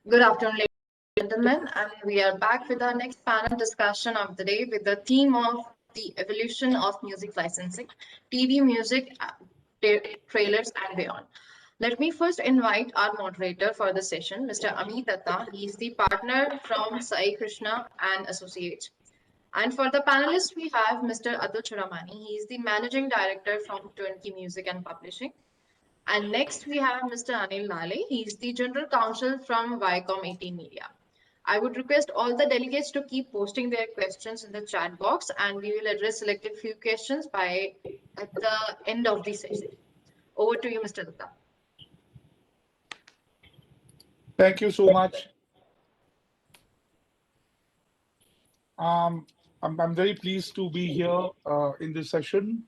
Good afternoon, ladies and gentlemen, and we are back with our next panel discussion of the day with the theme of the evolution of music licensing, TV music, trailers, and beyond. Let me first invite our moderator for the session, Mr. Amit Datta. He is the partner from Sai Krishna and Associates. And for the panelists, we have Mr. Atul Churamani. He is the managing director from Turnkey Music and Publishing. And next we have Mr. Anil Lale. He is the General Counsel from Viacom 18 Media. I would request all the delegates to keep posting their questions in the chat box, and we will address selected few questions at the end of the session. Over to you, Mr. Datta. Thank you so much. I'm very pleased to be here in this session.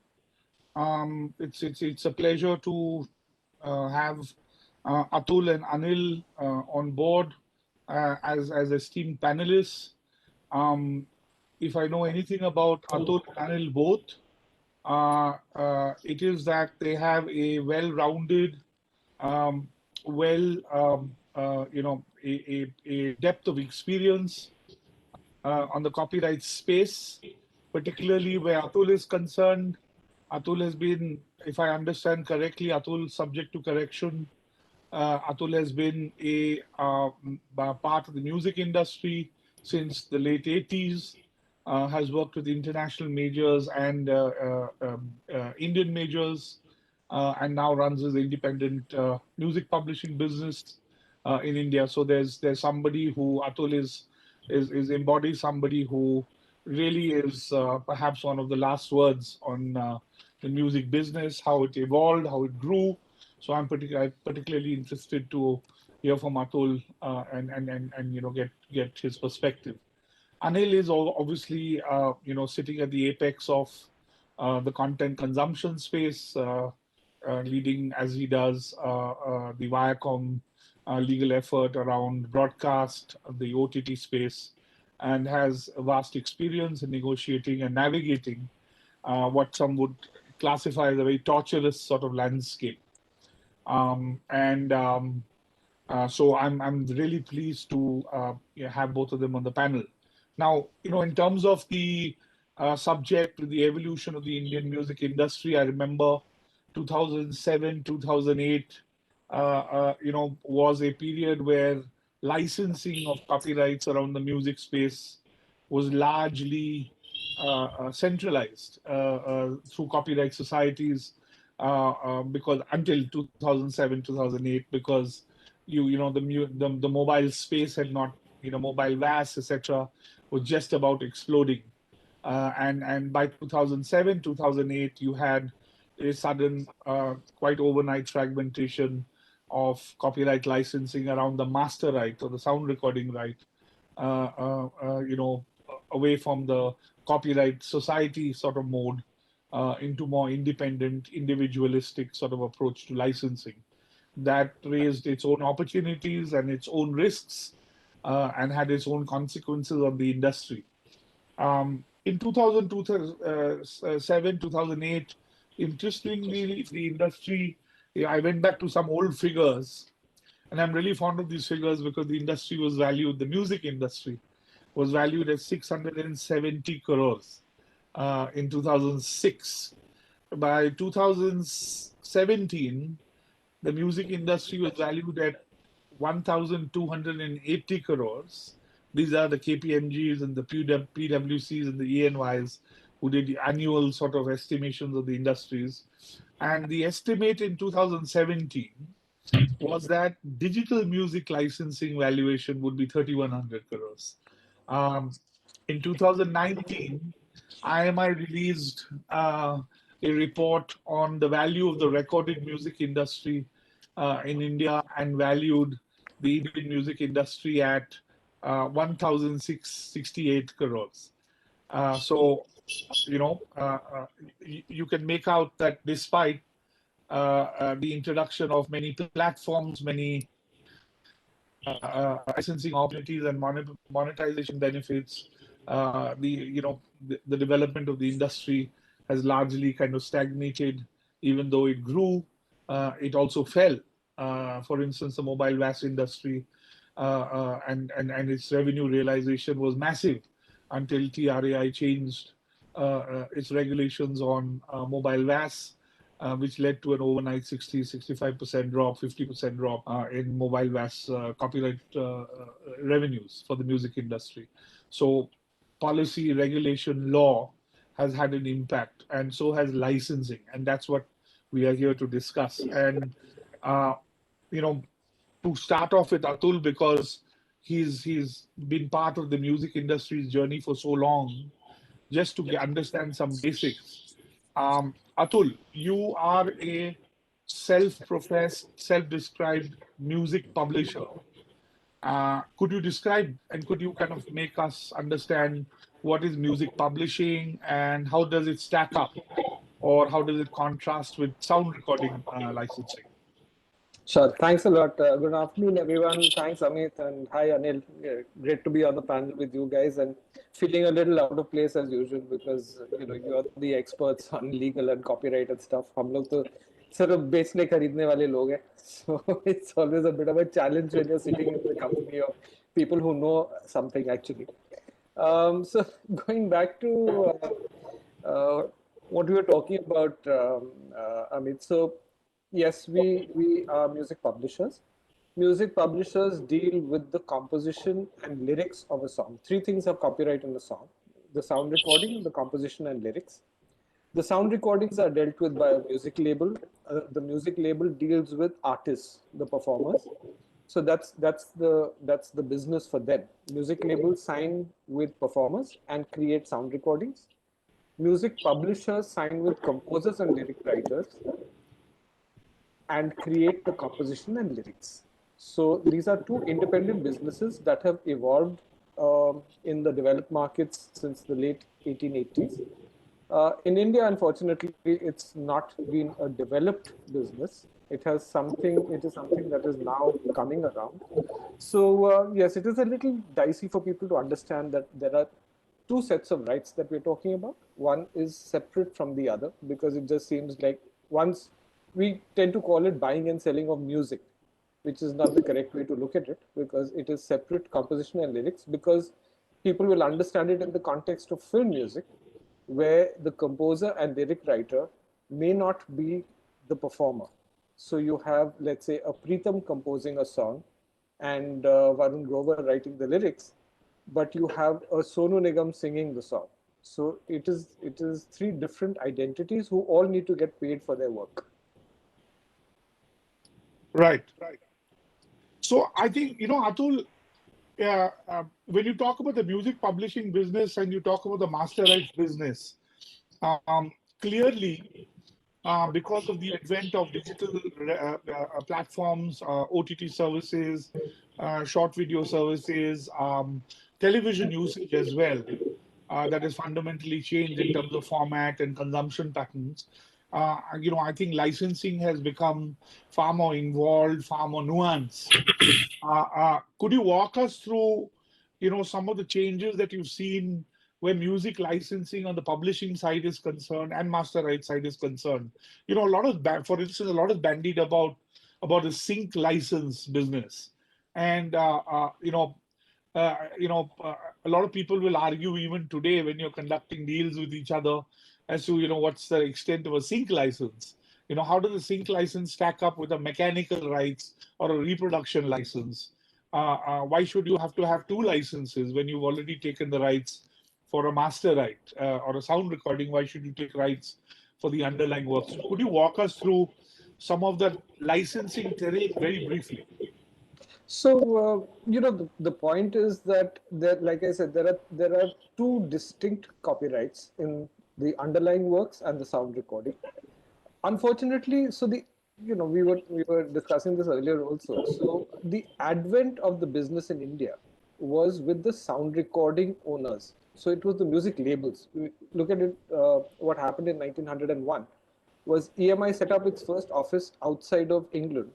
It's a pleasure to have Atul and Anil on board as esteemed panelists. If I know anything about Atul and Anil both, it is that they have a well-rounded, a depth of experience on the copyright space, particularly where Atul is concerned. Atul has been, if I understand correctly, Atul, subject to correction, Atul has been a part of the music industry since the late 80s, has worked with international majors and Indian majors, and now runs his independent music publishing business in India. So there's somebody who Atul is embodies somebody who really is perhaps one of the last words on the music business, how it evolved, how it grew. So I'm particularly interested to hear from Atul and get his perspective. Anil is obviously sitting at the apex of the content consumption space, leading as he does the Viacom legal effort around broadcast, the OTT space, and has a vast experience in negotiating and navigating what some would classify as a very torturous sort of landscape. So I'm really pleased to have both of them on the panel. Now, in terms of the subject, the evolution of the Indian music industry, I remember 2007, 2008, was a period where licensing of copyrights around the music space was largely centralized through copyright societies because until 2007, 2008, because the mobile space had not, mobile VAS, etc., was just about exploding. And by 2007, 2008, you had a sudden, quite overnight fragmentation of copyright licensing around the master right or the sound recording right, away from the copyright society sort of mode into more independent, individualistic sort of approach to licensing. That raised its own opportunities and its own risks and had its own consequences on the industry. In 2007, 2008, interestingly, the industry, I went back to some old figures, and I'm really fond of these figures because the industry was valued, the music industry was valued at 670 crores in 2006. By 2017, the music industry was valued at 1,280 crores. These are the KPMGs and the PwCs and the ENYs who did the annual sort of estimations of the industries. And the estimate in 2017 was that digital music licensing valuation would be 3,100 crores. In 2019, IMI released a report on the value of the recorded music industry in India and valued the Indian music industry at 1,668 crores. So, you can make out that despite the introduction of many platforms, many licensing opportunities and monetization benefits, the development of the industry has largely kind of stagnated. Even though it grew, it also fell. For instance, the mobile VAS industry and its revenue realization was massive until TRAI changed its regulations on mobile VAS, which led to an overnight 65% drop, 50% drop in mobile VAS copyright revenues for the music industry. So policy, regulation, law has had an impact, and so has licensing, and that's what we are here to discuss. And uh, you know, to start off with Atul, because he's been part of the music industry's journey for so long, just to understand some basics. Atul, you are a self-professed, self-described music publisher. Could you describe and could you kind of make us understand what is music publishing and how does it stack up, or how does it contrast with sound recording licensing? Sure. Thanks a lot. Good afternoon, everyone. Thanks, Amit, and hi, Anil. Great to be on the panel with you guys, and feeling a little out of place as usual because you're the experts on legal and copyright and stuff. हम लोग तो सिर्फ बेचने खरीदने वाले लोग हैं. So it's always a bit of a challenge when you're sitting in the company of people who know something actually. So going back to what we were talking about, Amit. So yes, we are music publishers. Music publishers deal with the composition and lyrics of a song. Three things have copyright in a song: the sound recording, the composition, and lyrics. The sound recordings are dealt with by a music label. The music label deals with artists, the performers. So that's the business for them. Music labels sign with performers and create sound recordings. Music publishers sign with composers and lyric writers and create the composition and lyrics. So these are two independent businesses that have evolved in the developed markets since the late 1880s. In India, unfortunately, it's not been a developed business. It is something that is now coming around. So yes, it is a little dicey for people to understand that there are two sets of rights that we're talking about. One is separate from the other because it just seems like once we tend to call it buying and selling of music, which is not the correct way to look at it because it is separate composition and lyrics, because people will understand it in the context of film music, where the composer and lyric writer may not be the performer. So you have, let's say, a Pritam composing a song and Varun Grover writing the lyrics, but you have a Sonu Nigam singing the song. So it is three different identities who all need to get paid for their work. Right. So I think, Atul, when you talk about the music publishing business and you talk about the master rights business, clearly, because of the advent of digital platforms, OTT services, short video services, television usage as well, that has fundamentally changed in terms of format and consumption patterns. I think licensing has become far more involved, far more nuanced. Could you walk us through, some of the changes that you've seen where music licensing on the publishing side is concerned and master rights side is concerned? For instance, a lot is bandied about the sync license business, and a lot of people will argue even today when you're conducting deals with each other as to what's the extent of a sync license. How does the sync license stack up with a mechanical rights or a reproduction license? Why should you have to have two licenses when you've already taken the rights for a master right or a sound recording? Why should you take rights for the underlying works? So could you walk us through some of the licensing terrain very briefly? So the point is that like I said, there are two distinct copyrights in the underlying works and the sound recording. Unfortunately, so we were discussing this earlier also. So the advent of the business in India was with the sound recording owners. So it was the music labels. Look at it. What happened in 1901 was EMI set up its first office outside of England,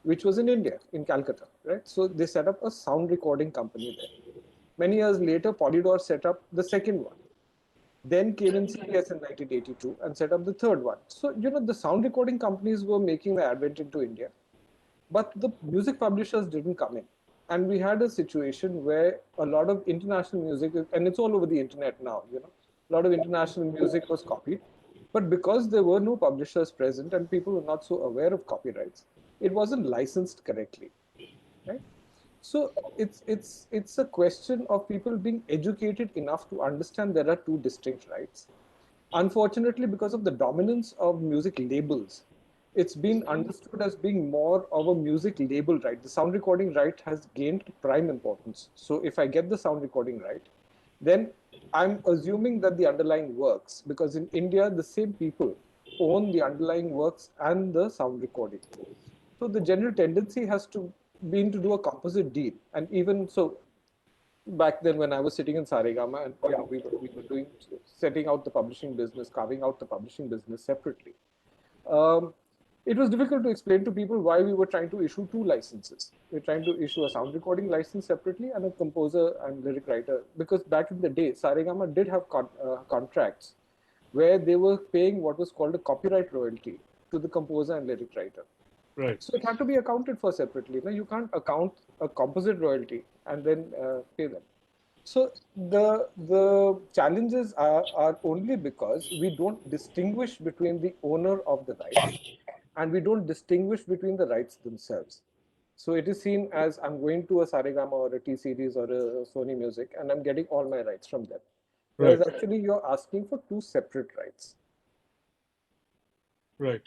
which was in India, in Calcutta, right? So they set up a sound recording company there. Many years later, Polydor set up the second one. Then came in CBS in 1982 and set up the third one. So, the sound recording companies were making the advent into India, but the music publishers didn't come in. And we had a situation where a lot of international music, and it's all over the internet now, a lot of international music was copied. But because there were no publishers present and people were not so aware of copyrights, it wasn't licensed correctly, right? So it's a question of people being educated enough to understand there are two distinct rights. Unfortunately, because of the dominance of music labels, it's been understood as being more of a music label right. The sound recording right has gained prime importance. So if I get the sound recording right, then I'm assuming that the underlying works, because in India, the same people own the underlying works and the sound recording. So the general tendency has to been to do a composite deal. And even so, back then when I was sitting in Saregama and we were doing setting out the publishing business, carving out the publishing business separately. It was difficult to explain to people why we were trying to issue two licenses. We're trying to issue a sound recording license separately and a composer and lyric writer, because back in the day, Saregama did have contracts where they were paying what was called a copyright royalty to the composer and lyric writer. Right. So it had to be accounted for separately. Now you can't account a composite royalty and then pay them. So the challenges are only because we don't distinguish between the owner of the rights and we don't distinguish between the rights themselves. So it is seen as I'm going to a Saregama or a T-Series or a Sony Music and I'm getting all my rights from them. Whereas Right. actually you're asking for two separate rights. Right.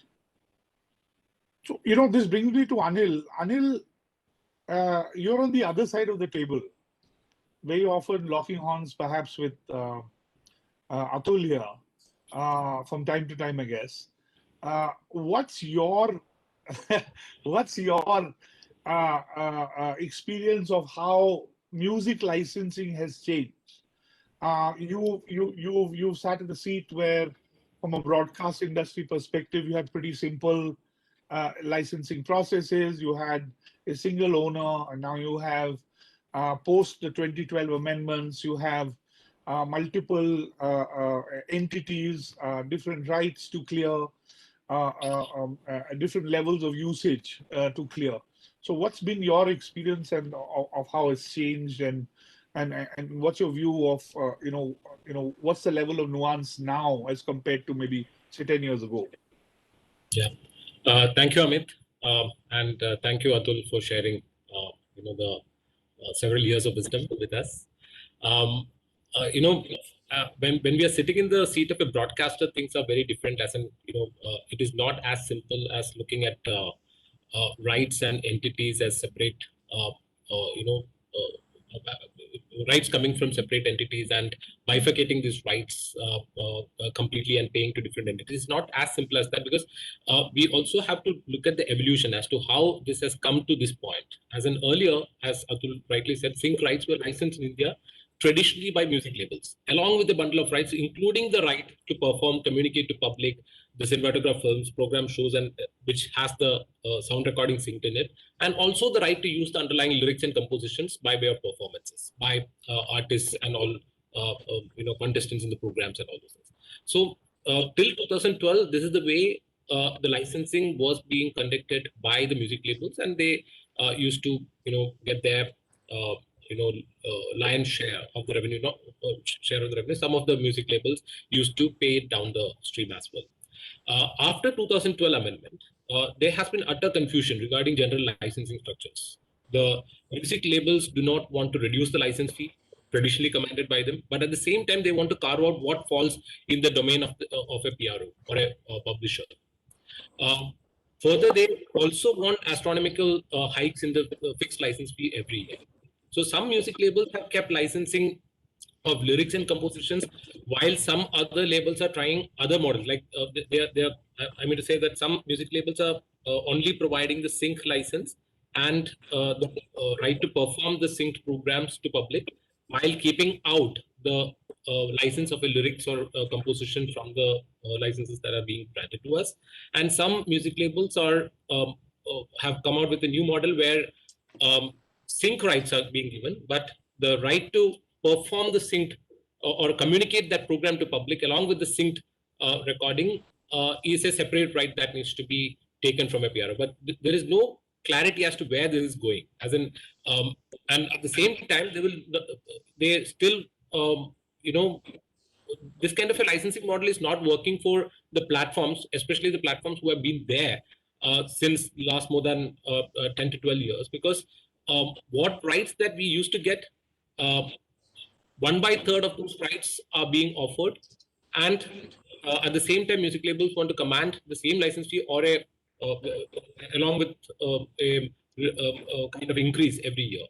So, this brings me to Anil. Anil, you're on the other side of the table, very often locking horns perhaps with Atul here from time to time, I guess. What's your what's your experience of how music licensing has changed? You've sat in the seat where, from a broadcast industry perspective, you had pretty simple licensing processes. You had a single owner, and now you have post the 2012 amendments. You have multiple entities, different rights to clear, different levels of usage to clear. So, what's been your experience and of how it's changed, and what's your view of what's the level of nuance now as compared to maybe say 10 years ago? Yeah, thank you, Amit, and thank you, Atul, for sharing the several years of wisdom with us. When we are sitting in the seat of a broadcaster, things are very different. As in, it is not as simple as looking at rights and entities as separate, rights coming from separate entities and bifurcating these rights completely and paying to different entities. It's not as simple as that, because we also have to look at the evolution as to how this has come to this point. As in earlier, as Atul rightly said, sync rights were licensed in India traditionally by music labels, along with a bundle of rights, including the right to perform, communicate to public, the cinematograph films, program shows, and which has the sound recording synced in it, and also the right to use the underlying lyrics and compositions by way of performances by artists and all contestants in the programs and all those things. So till 2012, this is the way the licensing was being conducted by the music labels, and they used to get their lion's share of the revenue, not share of the revenue. Some of the music labels used to pay it down the stream as well. After 2012 amendment, there has been utter confusion regarding general licensing structures. The music labels do not want to reduce the license fee traditionally commanded by them, but at the same time, they want to carve out what falls in the domain of a PRO or a publisher. Further, they also want astronomical hikes in the fixed license fee every year. So some music labels have kept licensing of lyrics and compositions, while some other labels are trying other models. Like I mean to say that some music labels are only providing the sync license and the right to perform the synced programs to public, while keeping out the license of a lyrics or composition from the licenses that are being granted to us. And some music labels are have come out with a new model where sync rights are being given, but the right to perform the synced or communicate that program to public along with the synced recording is a separate right that needs to be taken from a PRO. But there is no clarity as to where this is going. As in, and at the same time, they still, you know, this kind of a licensing model is not working for the platforms, especially the platforms who have been there since last more than 10 to 12 years, because what rights that we used to get, uh, 1/3 of those rights are being offered, and at the same time, music labels want to command the same license fee or along with a kind of increase every year.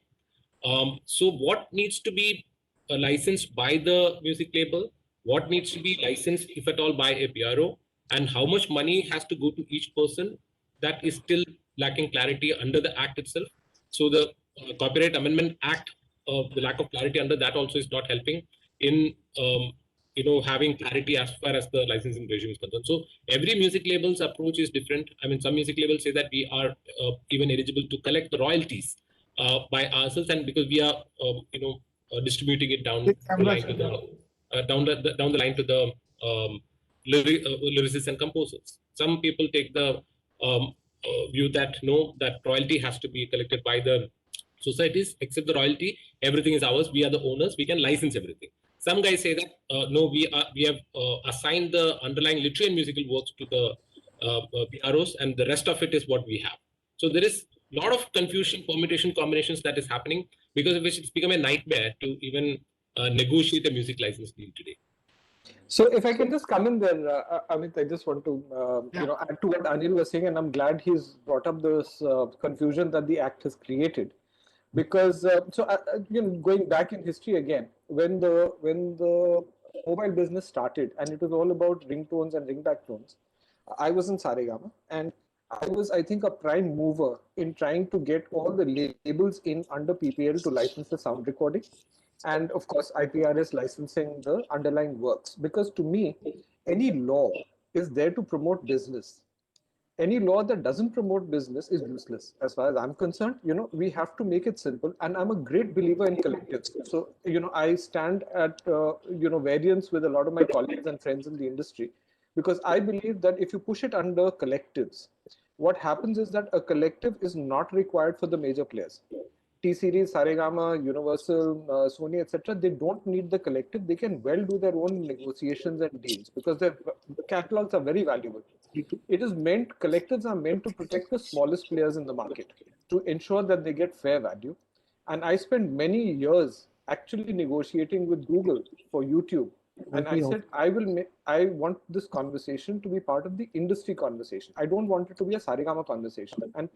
So what needs to be licensed by the music label? What needs to be licensed, if at all, by a PRO? And how much money has to go to each person? That is still lacking clarity under the Act itself. So the Copyright Amendment Act, the lack of clarity under that also is not helping in having clarity as far as the licensing regime is concerned. So every music label's approach is different. I mean, some music labels say that we are even eligible to collect the royalties by ourselves, and because we are distributing it down the line to the down the line to the lyricists and composers. Some people take the view that no, that royalty has to be collected by the societies. Except the royalty, everything is ours. We are the owners. We can license everything. Some guys say that no, we have assigned the underlying literary and musical works to the PROs, and the rest of it is what we have. So there is a lot of confusion, permutation, combinations that is happening, because of which it's become a nightmare to even negotiate a music license deal today. So if I can just come in there, Amit, I just want to add to what Anil was saying, and I'm glad he's brought up this confusion that the Act has created, because going back in history again, when the mobile business started and it was all about ringtones and ringback tones, I was in Saregama, and I was, I think, a prime mover in trying to get all the labels in under PPL to license the sound recording. And of course, IPRS licensing the underlying works. Because to me, any law is there to promote business. Any law that doesn't promote business is useless. As far as I'm concerned, we have to make it simple. And I'm a great believer in collectives. So, I stand at, variance with a lot of my colleagues and friends in the industry, because I believe that if you push it under collectives, what happens is that a collective is not required for the major players. T-Series, Saregama, Universal, Sony, etc. They don't need the collective. They can well do their own negotiations and deals, because their catalogs are very valuable. It is meant, collectives are meant to protect the smallest players in the market, to ensure that they get fair value. And I spent many years actually negotiating with Google for YouTube. And I said, I want this conversation to be part of the industry conversation. I don't want it to be a Saregama conversation. And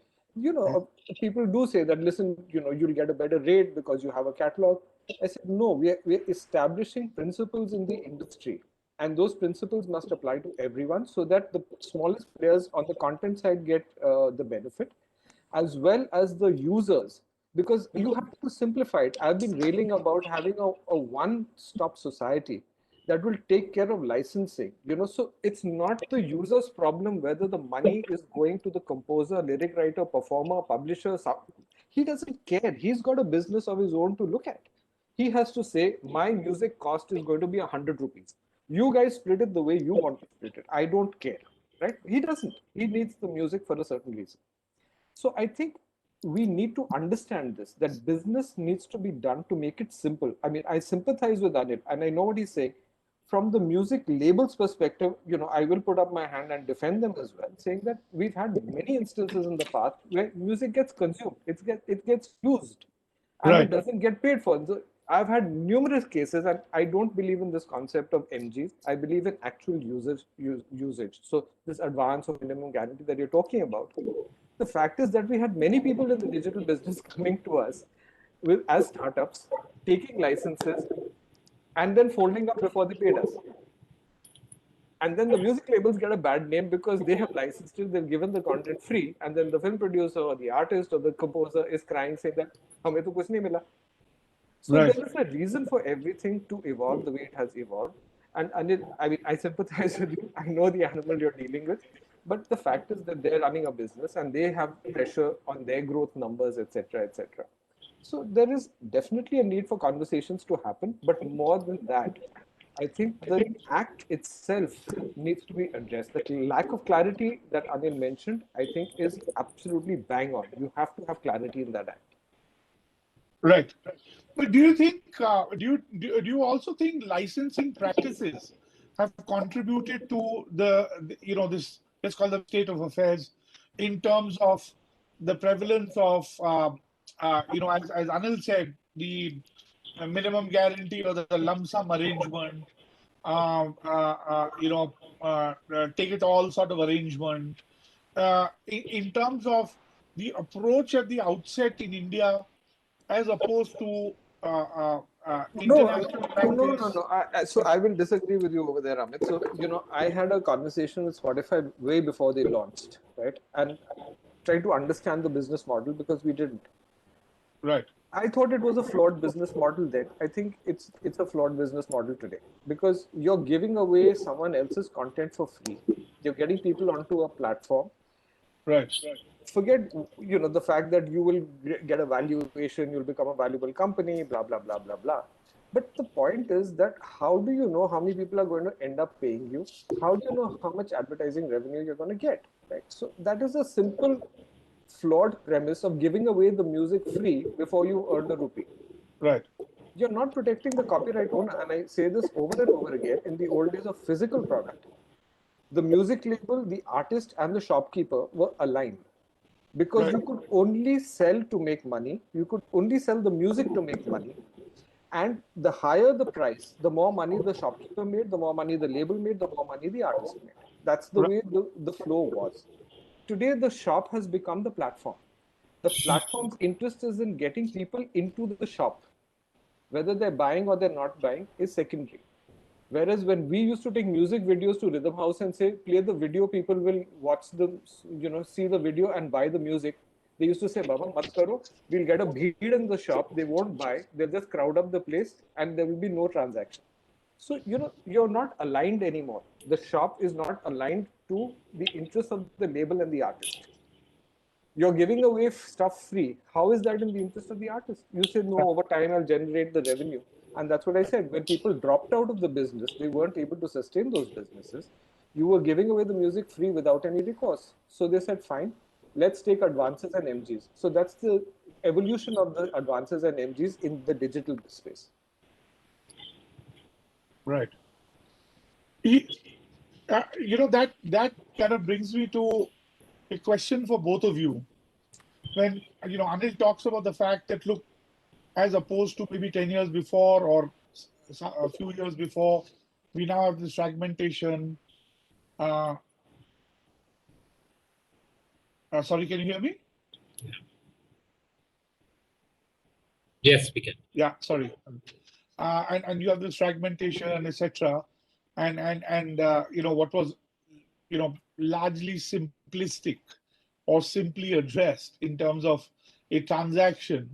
people do say that, listen, you'll get a better rate because you have a catalog. I said, no, we're establishing principles in the industry, and those principles must apply to everyone, so that the smallest players on the content side get the benefit, as well as the users, because you have to simplify it. I've been railing about having a one-stop society that will take care of licensing, so it's not the user's problem whether the money is going to the composer, lyric writer, performer, publisher. He doesn't care. He's got a business of his own to look at. He has to say, my music cost is going to be 100 rupees. You guys split it the way you want to split it. I don't care, right? He doesn't. He needs the music for a certain reason. So I think we need to understand this, that business needs to be done to make it simple. I mean, I sympathize with Anil, and I know what he's saying. From the music label's perspective, I will put up my hand and defend them as well, saying that we've had many instances in the past where music gets consumed, it gets used, and It doesn't get paid for. So I've had numerous cases, and I don't believe in this concept of MGs. I believe in actual usage. So this advance or minimum guarantee that you're talking about, the fact is that we had many people in the digital business coming to us as startups, taking licenses, and then folding up before they paid us. And then the music labels get a bad name because they have licensed it, they've given the content free, and then the film producer or the artist or the composer is crying, saying that hame to kuch nahi mila. So there is a reason for everything to evolve the way it has evolved. And I sympathize with you. I know the animal you're dealing with, but the fact is that they're running a business and they have pressure on their growth numbers, etc., etc. So there is definitely a need for conversations to happen, but more than that, I think the act itself needs to be addressed. The lack of clarity that Anil mentioned, I think, is absolutely bang on. You have to have clarity in that act. Right. But do you think, do you also think licensing practices have contributed to this, let's call them state of affairs, in terms of the prevalence of, as Anil said, the minimum guarantee or the lump sum arrangement, take it all sort of arrangement, in terms of the approach at the outset in India as opposed to international practice. No. So I will disagree with you over there, Amit. So, I had a conversation with Spotify way before they launched, right? And trying to understand the business model because we didn't. Right. I thought it was a flawed business model then. I think it's a flawed business model today because you're giving away someone else's content for free. You're getting people onto a platform. Right. Forget the fact that you will get a valuation, you'll become a valuable company, blah blah blah blah blah. But the point is that how do you know how many people are going to end up paying you? How do you know how much advertising revenue you're going to get? Right. So that is a simple flawed premise of giving away the music free before you earn a rupee. Right. You're not protecting the copyright owner, and I say this over and over again. In the old days of physical product, the music label, the artist, and the shopkeeper were aligned because Right. you could only sell to make money. You could only sell the music to make money. And the higher the price, the more money the shopkeeper made, the more money the label made, the more money the artist made. That's the way the flow was. Today, the shop has become the platform. The platform's interest is in getting people into the shop. Whether they're buying or they're not buying is secondary. Whereas when we used to take music videos to Rhythm House and say, play the video, people will watch the, see the video and buy the music. They used to say, Baba, mat karo, we'll get a bheed in the shop. They won't buy. They'll just crowd up the place and there will be no transaction. So, you're not aligned anymore. The shop is not aligned to the interests of the label and the artist. You're giving away stuff free. How is that in the interest of the artist? You say, no, over time I'll generate the revenue. And that's what I said. When people dropped out of the business, they weren't able to sustain those businesses. You were giving away the music free without any recourse. So they said, fine, let's take advances and MGs. So that's the evolution of the advances and MGs in the digital space. Right. That kind of brings me to a question for both of you. When, Anil talks about the fact that, look, as opposed to maybe 10 years before or a few years before, we now have this fragmentation. Sorry, can you hear me? Yes, we can. Yeah, sorry. And you have this fragmentation, etc. And what was, largely simplistic or simply addressed in terms of a transaction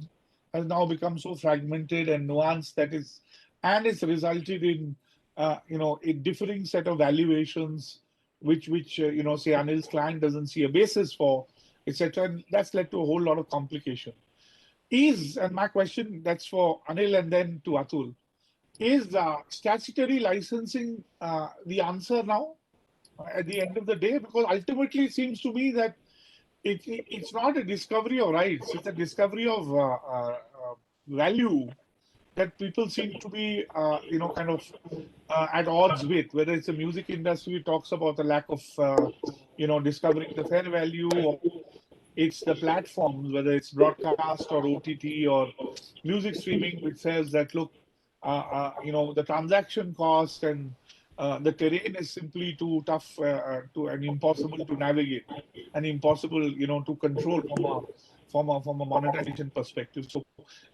has now become so fragmented and nuanced it's resulted in, a differing set of valuations, which say Anil's client doesn't see a basis for, etc. And that's led to a whole lot of complication. And my question, that's for Anil and then to Atul, is statutory licensing the answer now at the end of the day? Because ultimately it seems to me that it's not a discovery of rights, it's a discovery of value that people seem to be, kind of at odds with, whether it's the music industry talks about the lack of, discovering the fair value, or it's the platforms, whether it's broadcast or OTT or music streaming, which says that, look, the transaction cost and the terrain is simply too tough and impossible to navigate and impossible, to control from a monetization perspective. So,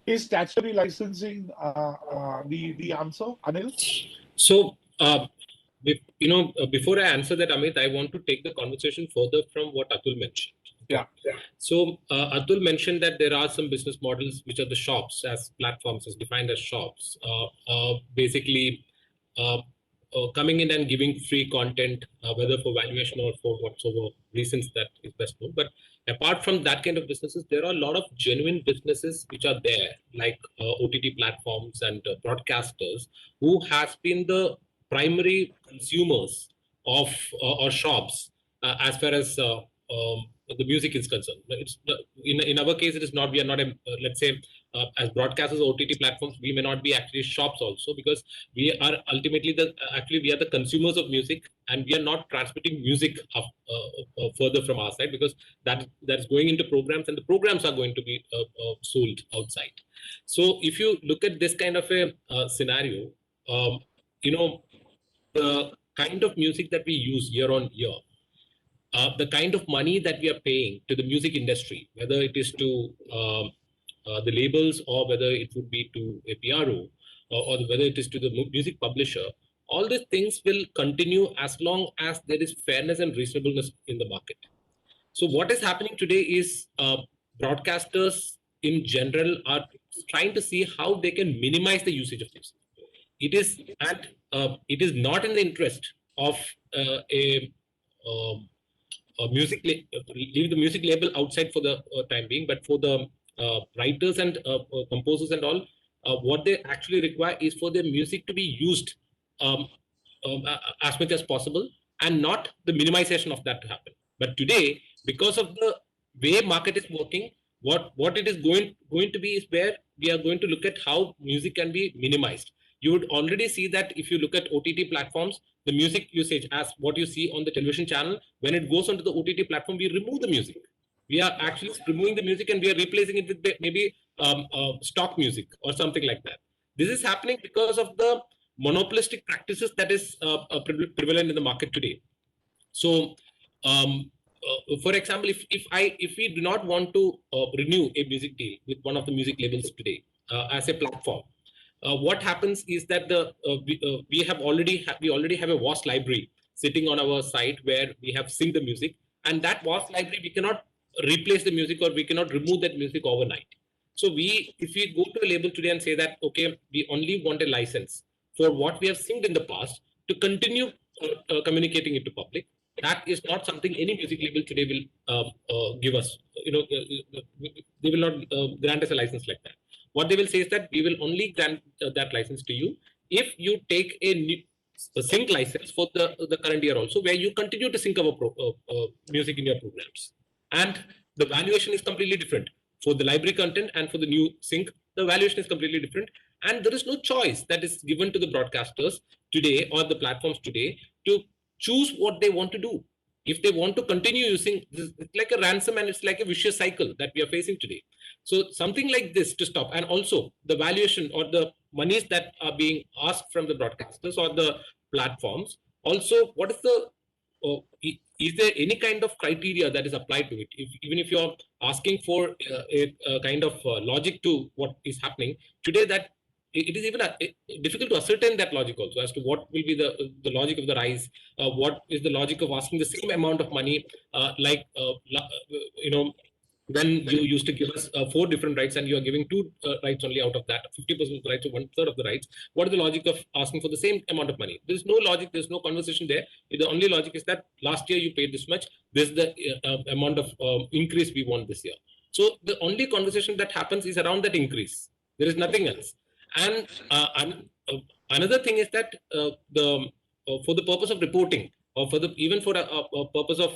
is statutory licensing the answer, Anil? So, before I answer that, Amit, I want to take the conversation further from what Atul mentioned. Yeah. So Atul mentioned that there are some business models which are the shops as platforms, as defined as shops, basically coming in and giving free content, whether for valuation or for whatsoever reasons that is best known. But apart from that kind of businesses, there are a lot of genuine businesses which are there, like OTT platforms and broadcasters, who has been the primary consumers of or shops as far as the music is concerned. It's in our case, it is not. We are not a let's say as broadcasters, OTT platforms. We may not be actually shops also, because we are ultimately actually we are the consumers of music, and we are not transmitting music further from our side, because that's going into programs, and the programs are going to be sold outside. So if you look at this kind of a scenario, you know, the kind of music that we use year on year, the kind of money that we are paying to the music industry, whether it is to the labels, or whether it would be to a PRO, or whether it is to the music publisher, all these things will continue as long as there is fairness and reasonableness in the market. So what is happening today is broadcasters in general are trying to see how they can minimize the usage of music. It is not in the interest of leave the music label outside for the time being, but for the writers and composers and all, what they actually require is for their music to be used as much as possible, and not the minimization of that to happen. But today, because of the way market is working, what it is going to be is where we are going to look at how music can be minimized. You would already see that if you look at OTT platforms, the music usage, as what you see on the television channel, when it goes onto the OTT platform, we remove the music. We are actually removing the music, and we are replacing it with maybe stock music or something like that. This is happening because of the monopolistic practices that is prevalent in the market today. So, for example, if we do not want to renew a music deal with one of the music labels today as a platform, what happens is that we already have a vast library sitting on our site where we have synced the music, and that vast library, we cannot replace the music, or we cannot remove that music overnight. So if we go to a label today and say that, okay, we only want a license for what we have synced in the past to continue communicating it to public, that is not something any music label today will give us. They will not grant us a license like that. What they will say is that we will only grant that license to you if you take a sync license for the current year also, where you continue to sync our music in your programs. And the valuation is completely different. For the library content and for the new sync, the valuation is completely different. And there is no choice that is given to the broadcasters today, or the platforms today, to choose what they want to do. If they want to continue using this, it's like a ransom, and it's like a vicious cycle that we are facing today. So something like this to stop. And also the valuation or the monies that are being asked from the broadcasters or the platforms. Also, what is the is there any kind of criteria that is applied to it? Even if you're asking for a kind of logic to what is happening today, that it is even difficult to ascertain that logic also, as to what will be the logic of the rise. What is the logic of asking the same amount of money, when you used to give us 4 different rights, and you are giving 2 rights only out of that, 50% of the rights, or 1/3 of the rights. What is the logic of asking for the same amount of money? There's no logic, there's no conversation there. The only logic is that last year you paid this much, this is the amount of increase we want this year. So the only conversation that happens is around that increase. There is nothing else. And another thing is that for the purpose of reporting, or even for a purpose of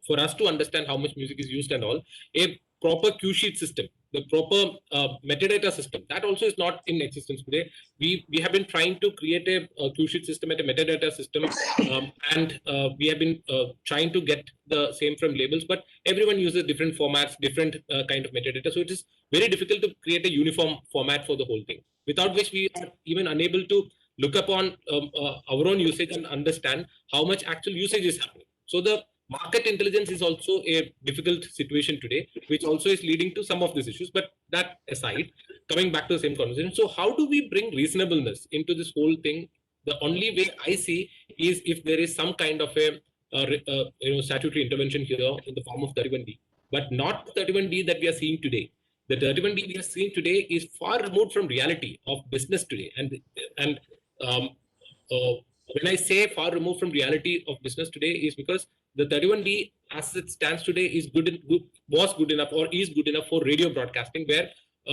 for us to understand how much music is used and all, a proper cue sheet system, the proper metadata system, that also is not in existence today. We have been trying to create a cue sheet system and a metadata system, and we have been trying to get the same from labels, but everyone uses different formats, different kind of metadata. So it is very difficult to create a uniform format for the whole thing, without which we are even unable to look upon our own usage and understand how much actual usage is happening. So the market intelligence is also a difficult situation today, which also is leading to some of these issues. But that aside, coming back to the same conversation, so how do we bring reasonableness into this whole thing? The only way I see is if there is some kind of a statutory intervention here in the form of 31D, but not the 31D that we are seeing today. The 31D we are seeing today is far removed from reality of business today, and when I say far removed from reality of business today, is because the 31D as it stands today is was good enough or is good enough for radio broadcasting, where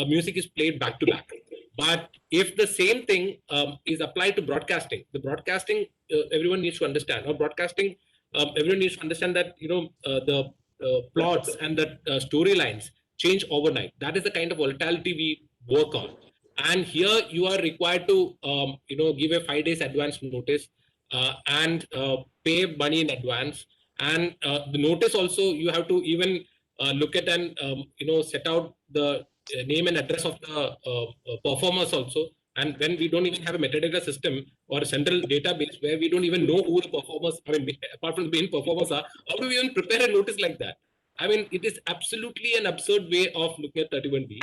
music is played back to back. But if the same thing is applied to broadcasting, the broadcasting everyone needs to understand. Or broadcasting, everyone needs to understand that the plots and the storylines change overnight. That is the kind of volatility we work on. And here you are required to give a 5 days advance notice and pay money in advance. And the notice also you have to even look at and set out the name and address of the performers also. And when we don't even have a metadata system or a central database where we don't even know who the performers, I mean, apart from the main performers are, how do we even prepare a notice like that? I mean, it is absolutely an absurd way of looking at 31D.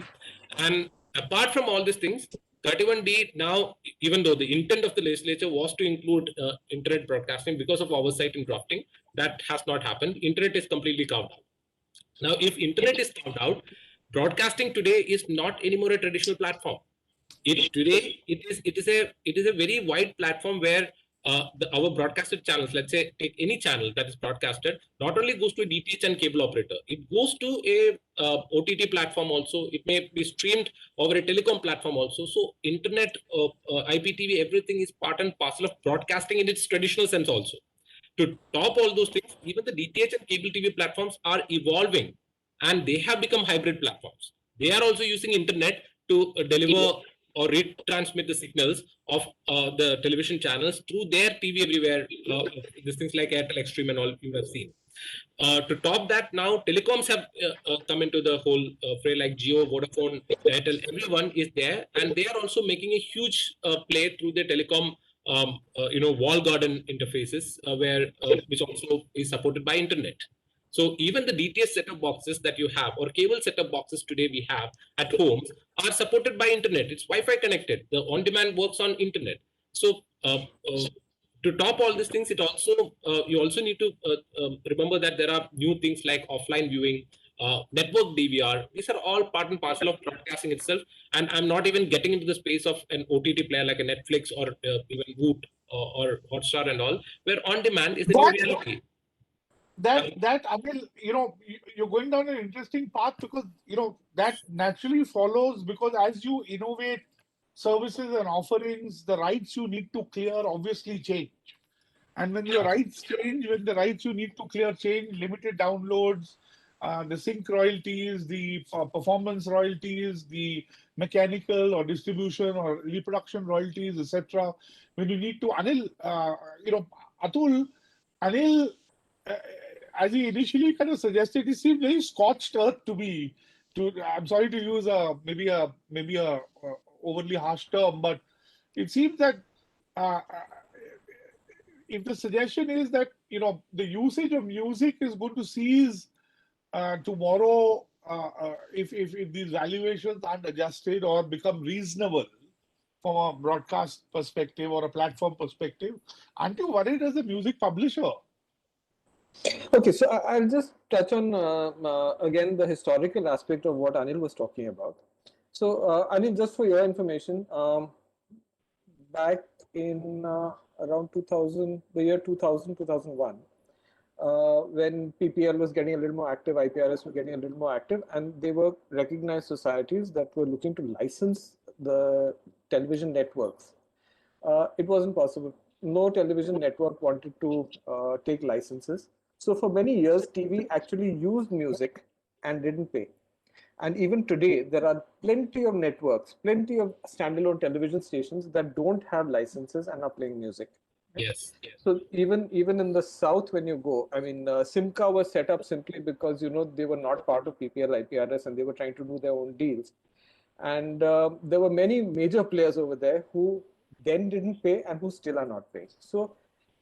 And apart from all these things, 31D now, even though the intent of the legislature was to include internet broadcasting because of oversight in drafting, that has not happened. Internet is completely carved out. Now, if internet is carved out, broadcasting today is not anymore a traditional platform. It is a very wide platform where our broadcasted channels, let's say take any channel that is broadcasted, not only goes to a DTH and cable operator, it goes to a OTT platform also. It may be streamed over a telecom platform also. So internet, IPTV, everything is part and parcel of broadcasting in its traditional sense also. To top all those things, even the DTH and cable TV platforms are evolving, and they have become hybrid platforms. They are also using internet to deliver or retransmit the signals of the television channels through their TV everywhere. These things like Airtel Extreme and all you have seen. To top that, now telecoms have come into the whole fray, like Jio, Vodafone, Airtel. Everyone is there, and they are also making a huge play through the telecom wall garden interfaces, which also is supported by internet. So even the DTS set-top boxes that you have, or cable set-top boxes today we have at homes, are supported by internet. It's Wi-Fi connected. The on-demand works on internet. So to top all these things, it also you also need to remember that there are new things like offline viewing, network DVR. These are all part and parcel of broadcasting itself. And I'm not even getting into the space of an OTT player like a Netflix or even Voot or Hotstar and all, where on demand is the new reality. That I mean, you're going down an interesting path because that naturally follows, because as you innovate services and offerings, the rights you need to clear obviously change. And when your rights change, when the rights you need to clear change, limited downloads, the sync royalties, the performance royalties, the mechanical or distribution or reproduction royalties, etc. When you need to, Anil, as he initially kind of suggested, it seemed very scorched earth to me. I'm sorry to use maybe a overly harsh term, but it seems that if the suggestion is that the usage of music is going to cease tomorrow, if these valuations aren't adjusted or become reasonable from a broadcast perspective or a platform perspective, aren't you worried as a music publisher? Okay, so I'll just touch on again the historical aspect of what Anil was talking about. So Anil, just for your information, back in around 2000, the year 2000, 2001, when PPL was getting a little more active, IPRS were getting a little more active, and they were recognized societies that were looking to license the television networks. It wasn't possible. No television network wanted to take licenses. So for many years, TV actually used music and didn't pay. And even today, there are plenty of networks, plenty of standalone television stations that don't have licenses and are playing music. Yes. So even in the south, when you go, I mean, Simca was set up simply because they were not part of PPL, IPRS, and they were trying to do their own deals. And there were many major players over there who then didn't pay and who still are not paying. So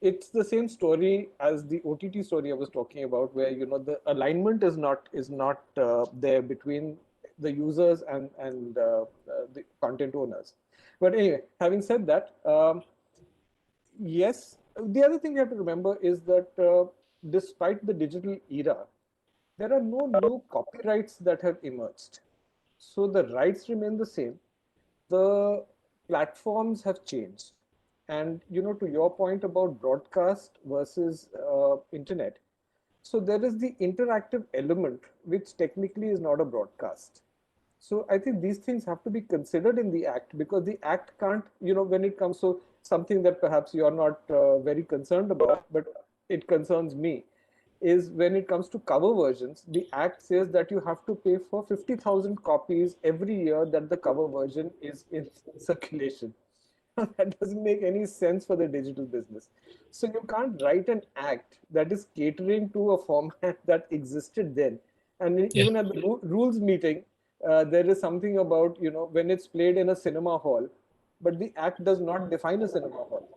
it's the same story as the OTT story I was talking about, where the alignment is not there between the users and the content owners. But anyway, having said that, yes, the other thing you have to remember is that despite the digital era, there are no new copyrights that have emerged. So the rights remain the same. The platforms have changed. And to your point about broadcast versus internet, so there is the interactive element, which technically is not a broadcast. So I think these things have to be considered in the act, because the act can't, when it comes to something that perhaps you're not very concerned about, but it concerns me, is when it comes to cover versions, the act says that you have to pay for 50,000 copies every year that the cover version is in circulation. That doesn't make any sense for the digital business. So you can't write an act that is catering to a format that existed then. And Yeah. even at the rules meeting, there is something about, when it's played in a cinema hall, but the act does not define a cinema hall.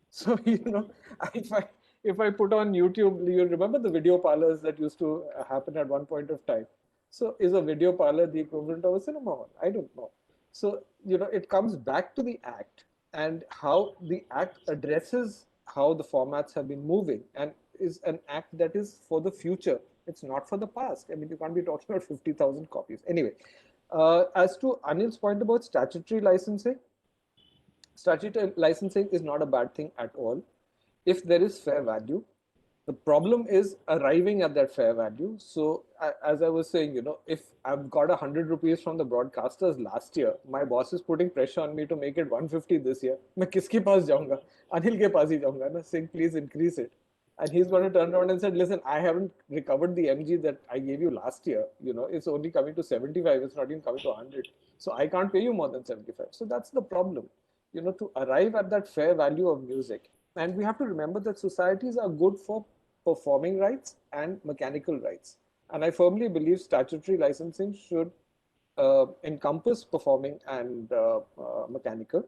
So, if I if I put on YouTube, you remember the video parlors that used to happen at one point of time. So is a video parlor the equivalent of a cinema hall? I don't know. So, it comes back to the act and how the act addresses how the formats have been moving, and is an act that is for the future. It's not for the past. I mean, you can't be talking about 50,000 copies. Anyway, as to Anil's point about statutory licensing, statutory licensing is not a bad thing at all if there is fair value. The problem is arriving at that fair value. So as I was saying, if I've got 100 rupees from the broadcasters last year, my boss is putting pressure on me to make it 150 this year. मैं किसके पास जाऊंगा? Anil के पास ही जाऊंगा ना, saying please increase it. And he's going to turn around and say, listen, I haven't recovered the MG that I gave you last year. It's only coming to 75. It's not even coming to 100. So I can't pay you more than 75. So that's the problem, to arrive at that fair value of music. And we have to remember that societies are good for performing rights and mechanical rights. And I firmly believe statutory licensing should encompass performing and mechanical.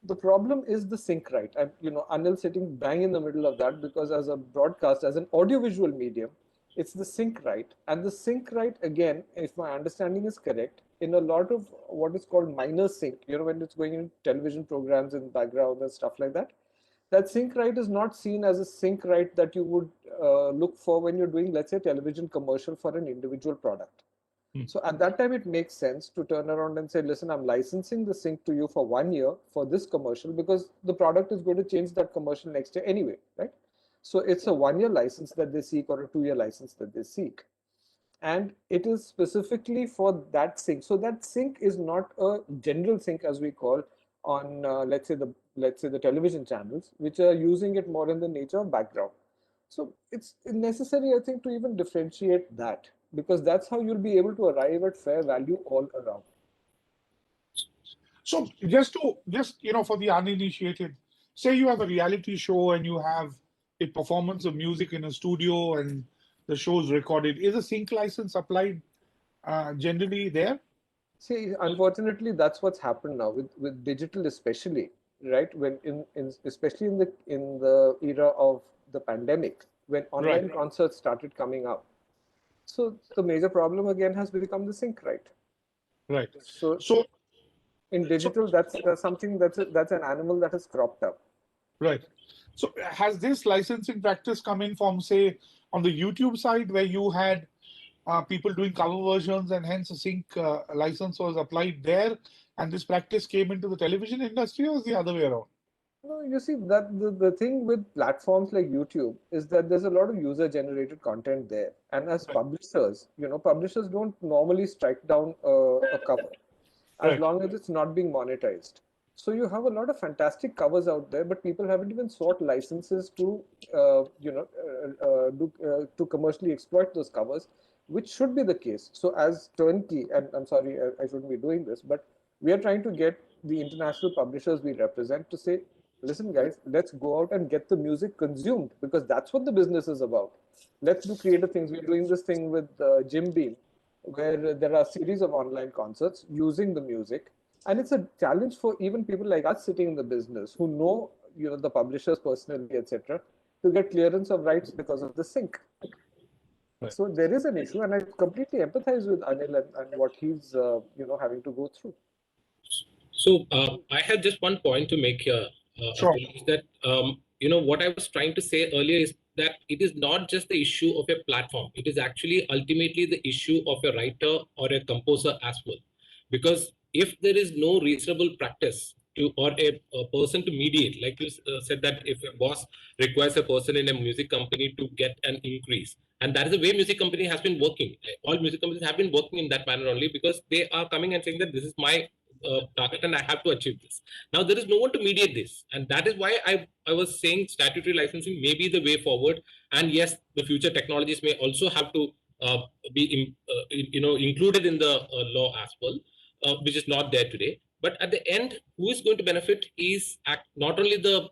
The problem is the sync right. And, Anil sitting bang in the middle of that, because as a broadcast, as an audiovisual medium, it's the sync right. And the sync right, again, if my understanding is correct, in a lot of what is called minor sync, when it's going in television programs in the background and stuff like that, that sync right is not seen as a sync right that you would look for when you're doing, let's say, television commercial for an individual product. So at that time, it makes sense to turn around and say, listen, I'm licensing the sync to you for 1 year for this commercial, because the product is going to change that commercial next year anyway, right? So it's a 1-year license that they seek, or a 2-year license that they seek. And it is specifically for that sync. So that sync is not a general sync, as we call on, let's say the television channels, which are using it more in the nature of background. So it's necessary, I think, to even differentiate that, because that's how you'll be able to arrive at fair value all around. So for the uninitiated, say you have a reality show and you have a performance of music in a studio and the show is recorded. Is a sync license applied generally there? See, unfortunately, that's what's happened now with digital, especially, right? When especially in the era of the pandemic, when online concerts started coming up. So the major problem again has become the sync right. Right. So in digital, that's something that's an animal that has cropped up. Right. So has this licensing practice come in from, say, on the YouTube side, where you had people doing cover versions and hence a sync license was applied there, and this practice came into the television industry, or is the other way around? No, you see that the thing with platforms like YouTube is that there's a lot of user-generated content there, and as publishers, publishers don't normally strike down a cover as long as it's not being monetized. So you have a lot of fantastic covers out there, but people haven't even sought licenses to to commercially exploit those covers, which should be the case. So as turnkey, and I'm sorry, I shouldn't be doing this, but we are trying to get the international publishers we represent to say, listen, guys, let's go out and get the music consumed, because that's what the business is about. Let's do creative things. We're doing this thing with Jim Beam, where there are a series of online concerts using the music. And it's a challenge for even people like us sitting in the business who know, the publishers personally, etc., to get clearance of rights because of the sync. Right. So there is an issue, and I completely empathize with Anil and what he's, having to go through. So I have just one point to make here. Sure. Is that, what I was trying to say earlier is that it is not just the issue of a platform. It is actually ultimately the issue of a writer or a composer as well. Because if there is no reasonable practice or a person to mediate. Like you said that if a boss requires a person in a music company to get an increase, and that is the way music company has been working. All music companies have been working in that manner only, because they are coming and saying that this is my target and I have to achieve this. Now there is no one to mediate this, and that is why I was saying statutory licensing may be the way forward. And yes, the future technologies may also have to be included in the law as well, which is not there today. But at the end, who is going to benefit is not only the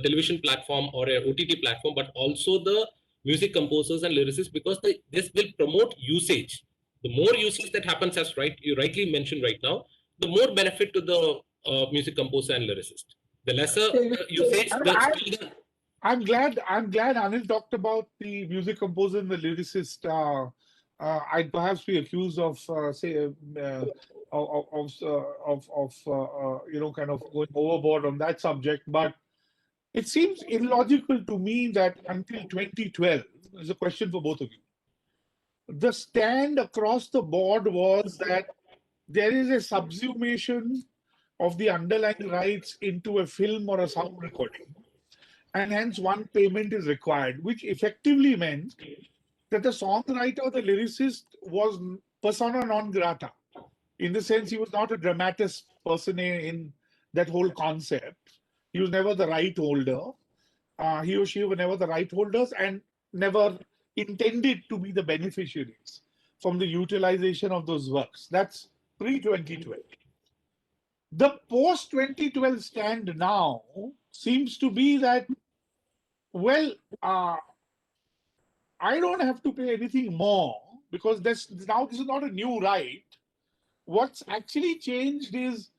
television platform or a OTT platform, but also the music composers and lyricists, because this will promote usage. The more usage that happens, as you rightly mentioned right now, the more benefit to the music composer and lyricist. The lesser usage, I'm glad Anil talked about the music composer and the lyricist. I'd perhaps be accused of kind of going overboard on that subject, but it seems illogical to me that until 2012, there's a question for both of you. The stand across the board was that there is a subsumation of the underlying rights into a film or a sound recording, and hence one payment is required, which effectively meant that the songwriter or the lyricist was persona non grata. In the sense, he was not a dramatis personae in that whole concept. He was never the right holder. He or she were never the right holders and never intended to be the beneficiaries from the utilization of those works. That's pre-2012. The post-2012 stand now seems to be that, well, I don't have to pay anything more because this is not a new right. What's actually changed is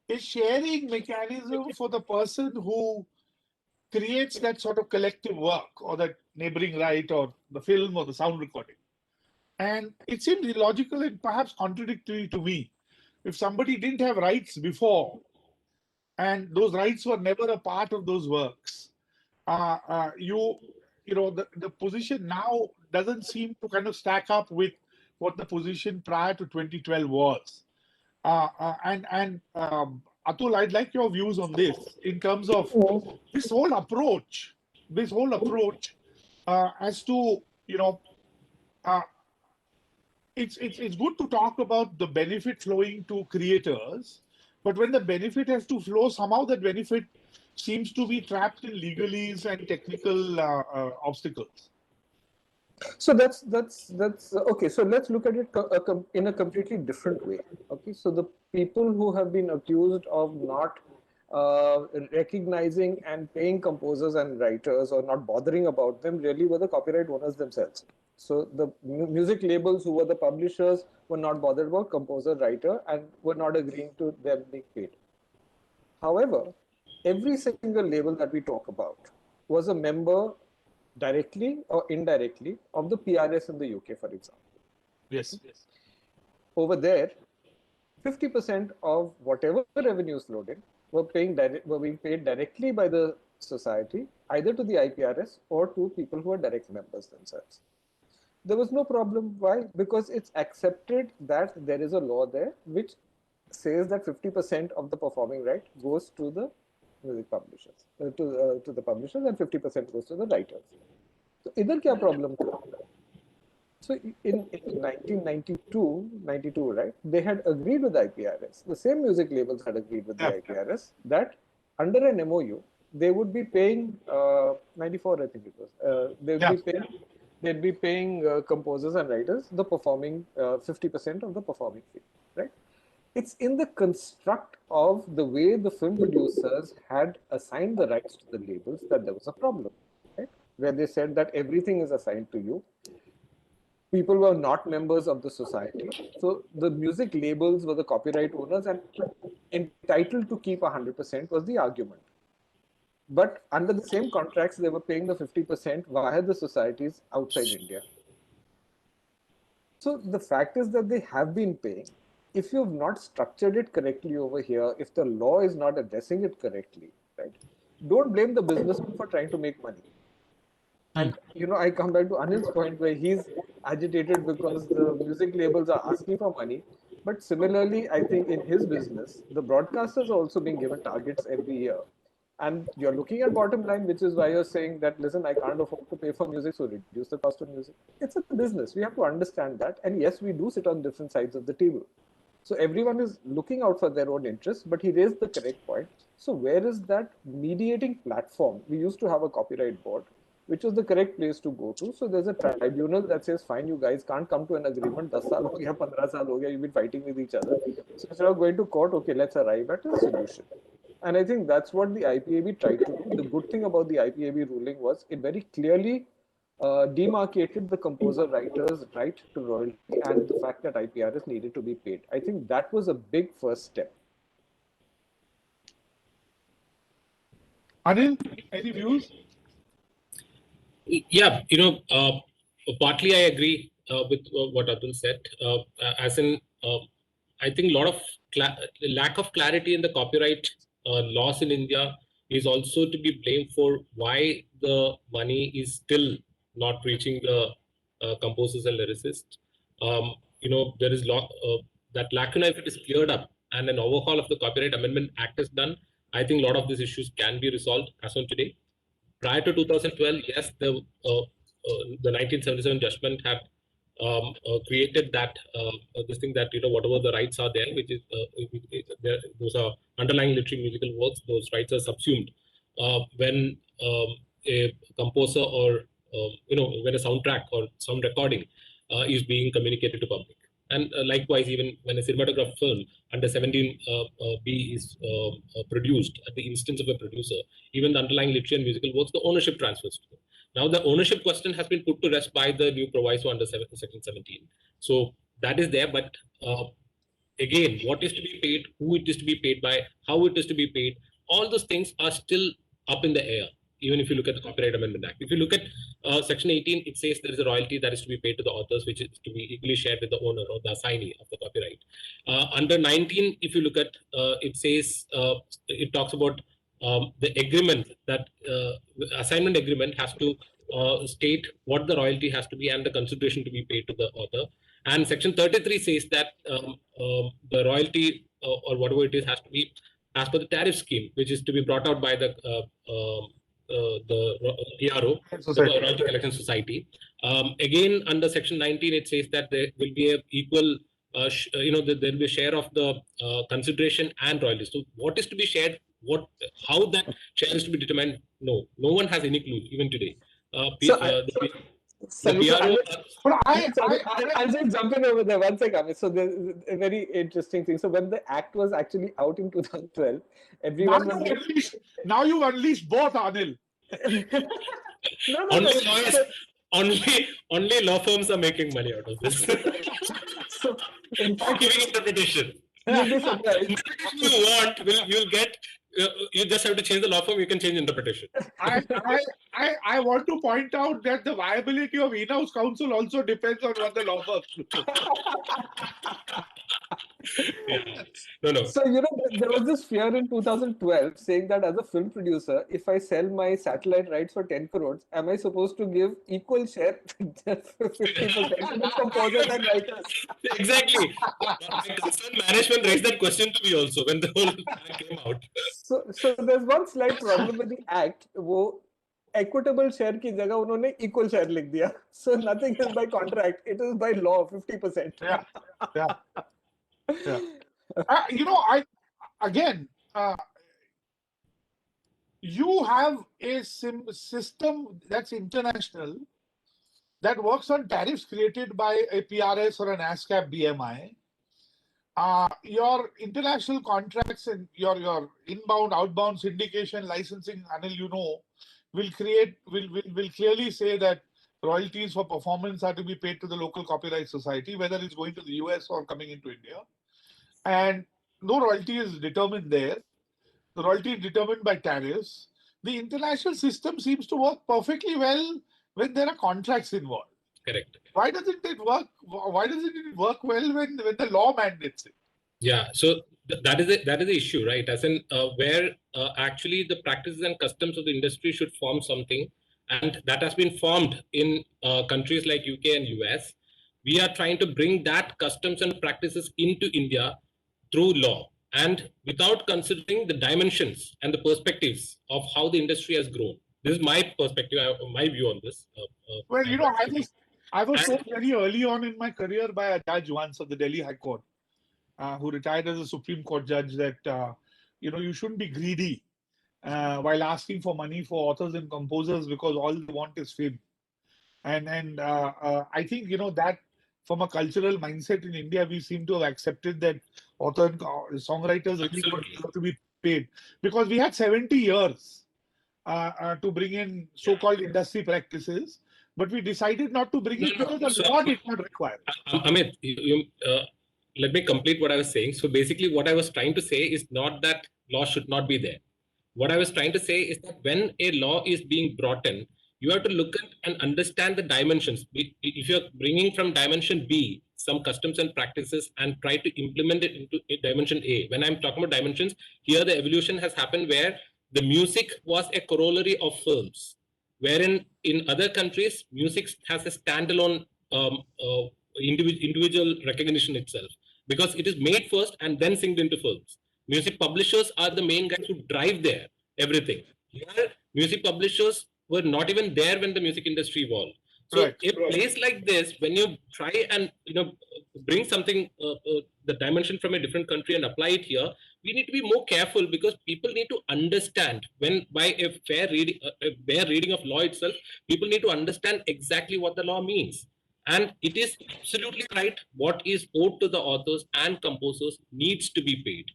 a sharing mechanism for the person who creates that sort of collective work or that neighboring right or the film or the sound recording. And it seems illogical and perhaps contradictory to me. If somebody didn't have rights before and those rights were never a part of those works, the position now doesn't seem to kind of stack up with what the position prior to 2012 was. Atul, I'd like your views on this in terms of this whole approach as to, it's good to talk about the benefit flowing to creators, but when the benefit has to flow, somehow that benefit seems to be trapped in legalese and technical obstacles. So that's okay. So let's look at it in a completely different way. Okay, so the people who have been accused of not recognizing and paying composers and writers or not bothering about them really were the copyright owners themselves. So the music labels who were the publishers were not bothered about composer, writer, and were not agreeing to them being paid. However, every single label that we talk about was a member directly or indirectly of the PRS in the UK, for example. Yes. Over there, 50% of whatever revenues flowed in were being paid directly by the society, either to the IPRS or to people who are direct members themselves. There was no problem. Why? Because it's accepted that there is a law there which says that 50% of the performing right goes to the music publishers, to the publishers, and 50% goes to the writers. So, idhar kya problem tha? So, in 1992, right, they had agreed with the IPRS. The same music labels had agreed with the IPRS that under an MOU, they would be paying 94, I think it was. They'd be paying composers and writers the performing 50% of the performing fee, right? It's in the construct of the way the film producers had assigned the rights to the labels that there was a problem, right? Where they said that everything is assigned to you. People were not members of the society. So the music labels were the copyright owners and entitled to keep 100% was the argument. But under the same contracts, they were paying the 50% via the societies outside India. So the fact is that they have been paying. If you have not structured it correctly over here, if the law is not addressing it correctly, right, don't blame the businessman for trying to make money. And, I come back to Anil's point where he's agitated because the music labels are asking for money. But similarly, I think in his business, the broadcasters are also being given targets every year. And you're looking at bottom line, which is why you're saying that, listen, I can't afford to pay for music, so reduce the cost of music. It's a business. We have to understand that. And yes, we do sit on different sides of the table. So everyone is looking out for their own interests, but he raised the correct point. So where is that mediating platform? We used to have a copyright board, which was the correct place to go to. So there's a tribunal that says, fine, you guys can't come to an agreement. 10 saal ho gaya, 15 saal ho gaya, you've been fighting with each other. So instead of going to court, okay, let's arrive at a solution. And I think that's what the IPAB tried to do. The good thing about the IPAB ruling was it very clearly demarcated the composer-writer's right to royalty and the fact that IPRs needed to be paid. I think that was a big first step. Anil, any views? Yeah, partly I agree with what Atul said. As in, I think a lot of lack of clarity in the copyright laws in India is also to be blamed for why the money is still not reaching the composers and lyricists. There is that lacuna. If it is cleared up and an overhaul of the Copyright Amendment Act is done, I think a lot of these issues can be resolved as on today. Prior to 2012, yes, the 1977 judgment had created that this thing that whatever the rights are there, which is those are underlying literary musical works, those rights are subsumed when a composer or when a soundtrack or sound recording is being communicated to public. And likewise, even when a cinematograph film under 17B is produced at the instance of a producer, even the underlying literary and musical works, the ownership transfers to them. Now, the ownership question has been put to rest by the new proviso under Section 17. So that is there, but again, what is to be paid, who it is to be paid by, how it is to be paid, all those things are still up in the air. Even if you look at the Copyright Amendment Act. If you look at Section 18, it says there is a royalty that is to be paid to the authors, which is to be equally shared with the owner or the assignee of the copyright. Under 19, if you look at, it says, it talks about the agreement that the assignment agreement has to state what the royalty has to be and the consideration to be paid to the author. And Section 33 says that the royalty or whatever it is has to be as per the tariff scheme, which is to be brought out by the PRO, the Royalty Collection Society. Again, under Section 19, it says that there will be an equal, there will be a share of the consideration and royalties. So, what is to be shared? How that share is to be determined? No one has any clue even today. I'll just jump in over there one second. So there's a very interesting thing. So when the act was actually out in 2012, everyone now you've unleashed both, Anil. Only law firms are making money out of this. So in fact, giving interpretation. You'll be surprised. You want, you'll get. You just have to change the law firm. You can change interpretation. I want to point out that the viability of in-house counsel also depends on what the law firm do. Yeah. No. So, there was this fear in 2012 saying that as a film producer, if I sell my satellite rights for 10 crores, am I supposed to give equal share, just 50% to the composers and writers? Exactly. My concern management raised that question to me also when the whole act came out. So there's one slight problem with the act. वो equitable share की जगह उन्होंने equal share लिख दिया. So nothing is by contract. It is by law, 50%. Yeah. You have a system that's international that works on tariffs created by a PRS or an ASCAP BMI. Your international contracts and your inbound, outbound syndication, licensing, Anil, will clearly say that royalties for performance are to be paid to the local copyright society, whether it's going to the US or coming into India. And no royalty is determined there. The royalty is determined by tariffs. The international system seems to work perfectly well when there are contracts involved. Correct. Why doesn't it work? Why doesn't it work well when the law mandates it? Yeah, so that is the issue, right? As in where actually the practices and customs of the industry should form something, and that has been formed in countries like UK and US. We are trying to bring that customs and practices into India through law and without considering the dimensions and the perspectives of how the industry has grown. This is my perspective, my view on this. Well, you know, I was And- told very early on in my career by a judge once of the Delhi High Court, who retired as a Supreme Court judge, that you know, you shouldn't be greedy while asking for money for authors and composers, because all they want is fame. And I think, you know, that from a cultural mindset in India, we seem to have accepted that author and songwriters really don't Absolutely. deserve to be paid, because we had 70 years to bring in so-called industry practices, but we decided not to bring it No, because no. the So, law did not require it. Amit, let me complete what I was saying. So basically, what I was trying to say is not that law should not be there. What I was trying to say is that when a law is being brought in, you have to look at and understand the dimensions. If you're bringing from dimension B some customs and practices and try to implement it into dimension A, when I'm talking about dimensions, here the evolution has happened where the music was a corollary of films, wherein in other countries, music has a standalone individual recognition itself because it is made first and then synced into films. Music publishers are the main guys who drive there everything. Here, music publishers were not even there when the music industry evolved. So Right. a place like this, when you try and bring something, the dimension from a different country and apply it here, we need to be more careful because people need to understand when by a bare reading of law itself, people need to understand exactly what the law means. And it is absolutely right. What is owed to the authors and composers needs to be paid.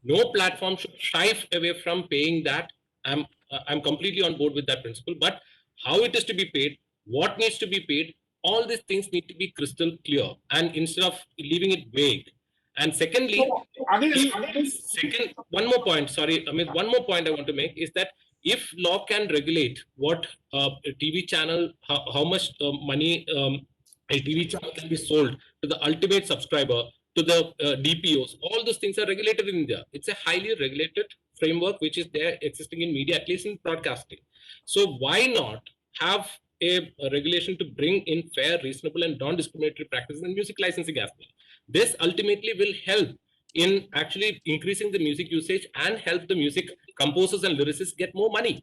No platform should shy away from paying that. I'm completely on board with that principle. But how it is to be paid, what needs to be paid, all these things need to be crystal clear. And instead of leaving it vague. And secondly, So, Anil, one more point. Sorry, I mean, one more point I want to make is that if law can regulate what a TV channel, how much money a TV channel can be sold to the ultimate subscriber, to the DPOs, all those things are regulated in India. It's a highly regulated framework which is there existing in media, at least in broadcasting. So why not have a regulation to bring in fair, reasonable, and non-discriminatory practices in music licensing as well? This ultimately will help in actually increasing the music usage and help the music composers and lyricists get more money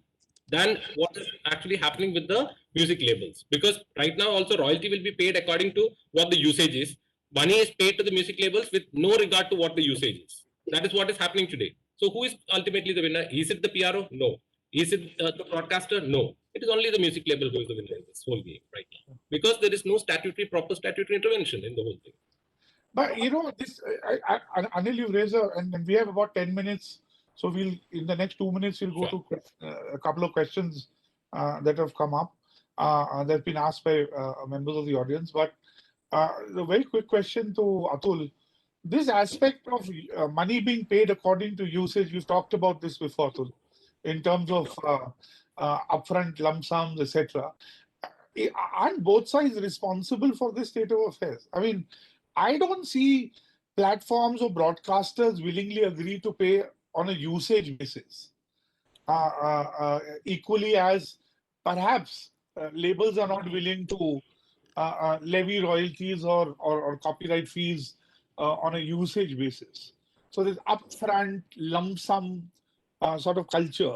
than what is actually happening with the music labels. Because right now also royalty will be paid according to what the usage is. Money is paid to the music labels with no regard to what the usage is. That is what is happening today. So who is ultimately the winner? Is it the PRO? No. Is it the broadcaster? No. It is only the music label who is the winner in this whole game right now. Because there is no proper statutory intervention in the whole thing. but you know, this Anil, you raised and we have about 10 minutes. So we'll, in the next 2 minutes, we'll go Sure. to a couple of questions that have come up, that have been asked by members of the audience. But the very quick question to Atul, this aspect of money being paid according to usage, we've talked about this before, Atul, in terms of upfront lump sums, etc. Aren't both sides responsible for this state of affairs? I mean, I don't see platforms or broadcasters willingly agree to pay on a usage basis, equally as perhaps labels are not willing to levy royalties or copyright fees on a usage basis. So this upfront lump sum sort of culture,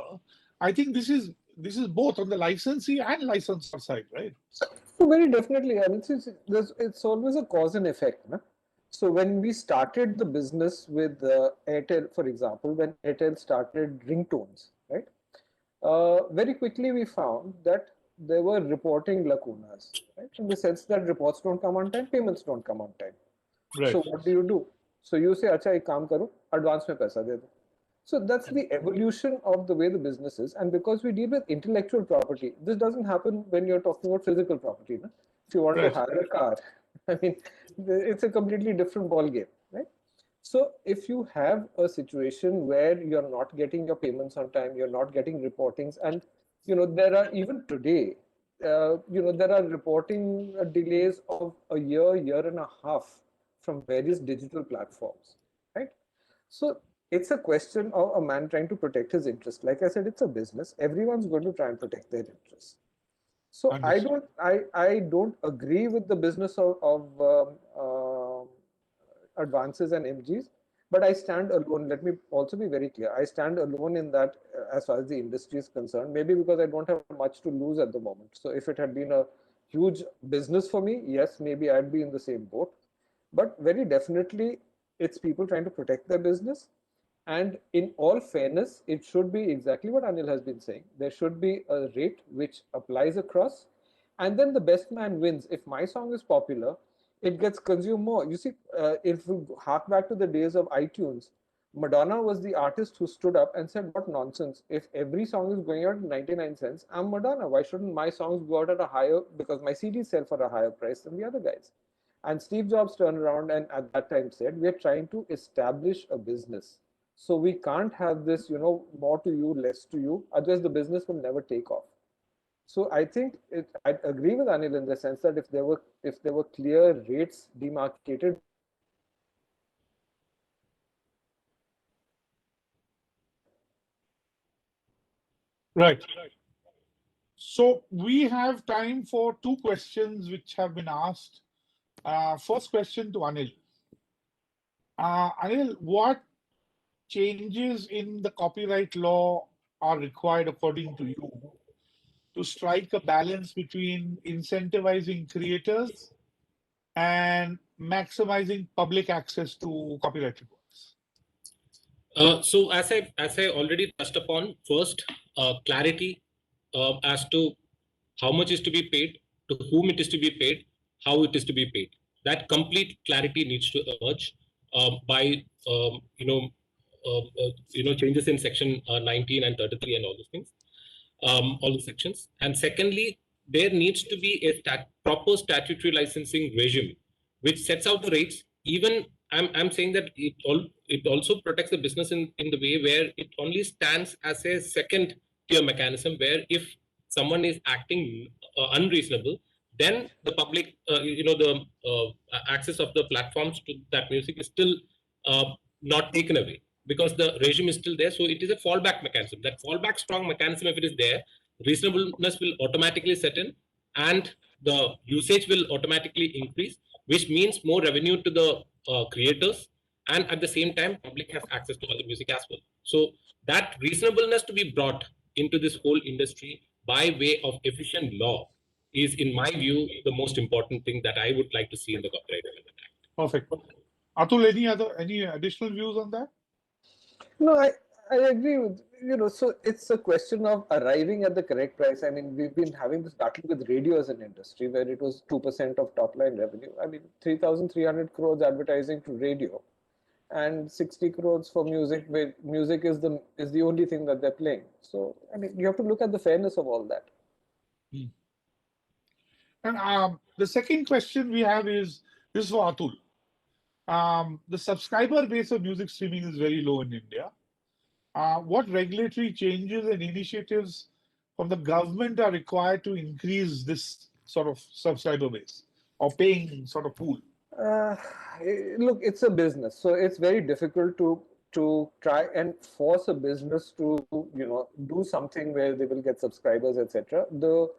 I think this is both on the licensee and licensor side, right? So very definitely, I mean, it's always a cause and effect. No? So when we started the business with Airtel, for example, when Airtel started ringtones, right? Very quickly we found that there were reporting lacunas, right? In the sense that reports don't come on time, payments don't come on time. Right. So what do? So you say, "Acha, ek kaam karo, advance mein paisa de do." So that's the evolution of the way the business is. And because we deal with intellectual property, this doesn't happen when you're talking about physical property. No? If you want Right. to hire a car, I mean, it's a completely different ball game, right? So if you have a situation where you're not getting your payments on time, you're not getting reportings, and there are even today, there are reporting delays of a year and a half from various digital platforms, right? So it's a question of a man trying to protect his interest. Like I said, it's a business. Everyone's going to try and protect their interests. So Understood. I don't agree with the business of advances and MGs, but I stand alone. Let me also be very clear. I stand alone in that as far as the industry is concerned. Maybe because I don't have much to lose at the moment. So if it had been a huge business for me, yes, maybe I'd be in the same boat. But very definitely, it's people trying to protect their business. And in all fairness, it should be exactly what Anil has been saying. There should be a rate which applies across, and then the best man wins. If my song is popular, it gets consumed more. You see, if we hark back to the days of iTunes, Madonna was the artist who stood up and said, "What nonsense! If every song is going out at 99 cents, I'm Madonna. Why shouldn't my songs go out at a higher, because my CDs sell for a higher price than the other guys?" And Steve Jobs turned around and at that time said, "We're trying to establish a business. So we can't have this, more to you, less to you. Otherwise, the business will never take off." So I think I agree with Anil in the sense that if there were clear rates demarcated, Right. So we have time for two questions which have been asked. First question to Anil. Anil, what changes in the copyright law are required according to you to strike a balance between incentivizing creators and maximizing public access to copyrighted works? So as I already touched upon, first clarity as to how much is to be paid, to whom it is to be paid, how it is to be paid. That complete clarity needs to emerge by changes in section 19 and 33 and all those things, all the sections. And secondly, there needs to be a proper statutory licensing regime which sets out the rates. Even I'm saying that it also protects the business in the way where it only stands as a second tier mechanism, where if someone is acting unreasonable, then the public, the access of the platforms to that music is still not taken away, because the regime is still there. So it is a fallback mechanism. That fallback strong mechanism, if it is there, reasonableness will automatically set in, and the usage will automatically increase, which means more revenue to the creators, and at the same time, public has access to other music as well. So that reasonableness to be brought into this whole industry by way of efficient law is, in my view, the most important thing that I would like to see in the Copyright Amendment Act. Perfect. Atul, any additional views on that? no, I agree with, so it's a question of arriving at the correct price. I mean, we've been having this battle with radio as an industry where it was 2% of top line revenue. I mean, 3,300 crores advertising to radio and 60 crores for music, where music is the only thing that they're playing. So, I mean, you have to look at the fairness of all that. And the second question we have is this for Atul. The subscriber base of music streaming is very low in India. What regulatory changes and initiatives from the government are required to increase this sort of subscriber base or paying sort of pool? Uh, Look, it's a business, so it's very difficult to try and force a business to do something where they will get subscribers, etc. The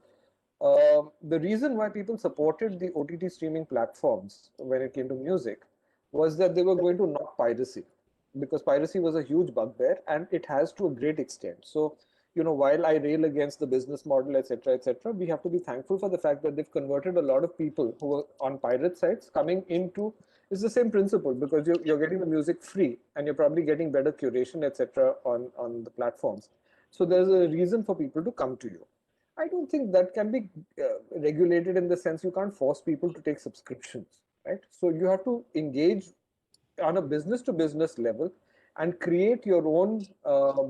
reason why people supported the OTT streaming platforms when it came to music was that they were going to knock piracy, because piracy was a huge bugbear and it has to a great extent. So, while I rail against the business model, etc., we have to be thankful for the fact that they've converted a lot of people who were on pirate sites coming into. It's the same principle, because you're getting the music free and you're probably getting better curation, etc., on the platforms. So there's a reason for people to come to you. I don't think that can be regulated in the sense you can't force people to take subscriptions, right? So you have to engage on a business to business level and create your own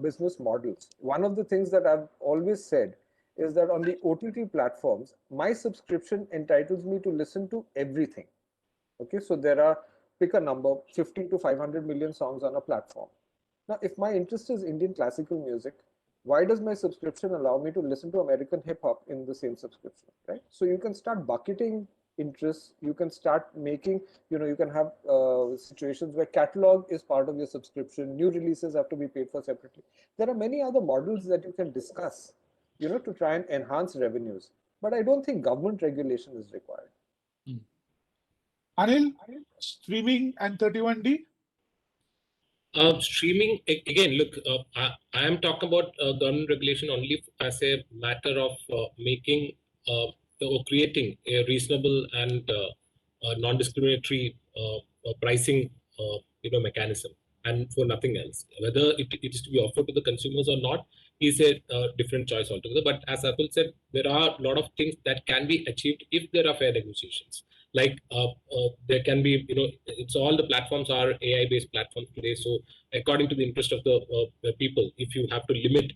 business models. One of the things that I've always said is that on the OTT platforms, my subscription entitles me to listen to everything. Okay, so there are, pick a number, 50 to 500 million songs on a platform. Now, if my interest is Indian classical music, why does my subscription allow me to listen to American hip hop in the same subscription, right? So you can start bucketing interests. You can start making, you can have situations where catalog is part of your subscription. New releases have to be paid for separately. There are many other models that you can discuss, to try and enhance revenues. but I don't think government regulation is required. Anil, streaming and 31D? Streaming, again, look, I am talking about government regulation only as a matter of making or creating a reasonable and non-discriminatory pricing mechanism, and for nothing else. Whether it is to be offered to the consumers or not is a different choice altogether. But as Atul said, there are a lot of things that can be achieved if there are fair negotiations. Like there can be, it's all the platforms are AI-based platforms today. So according to the interest of the people, if you have to limit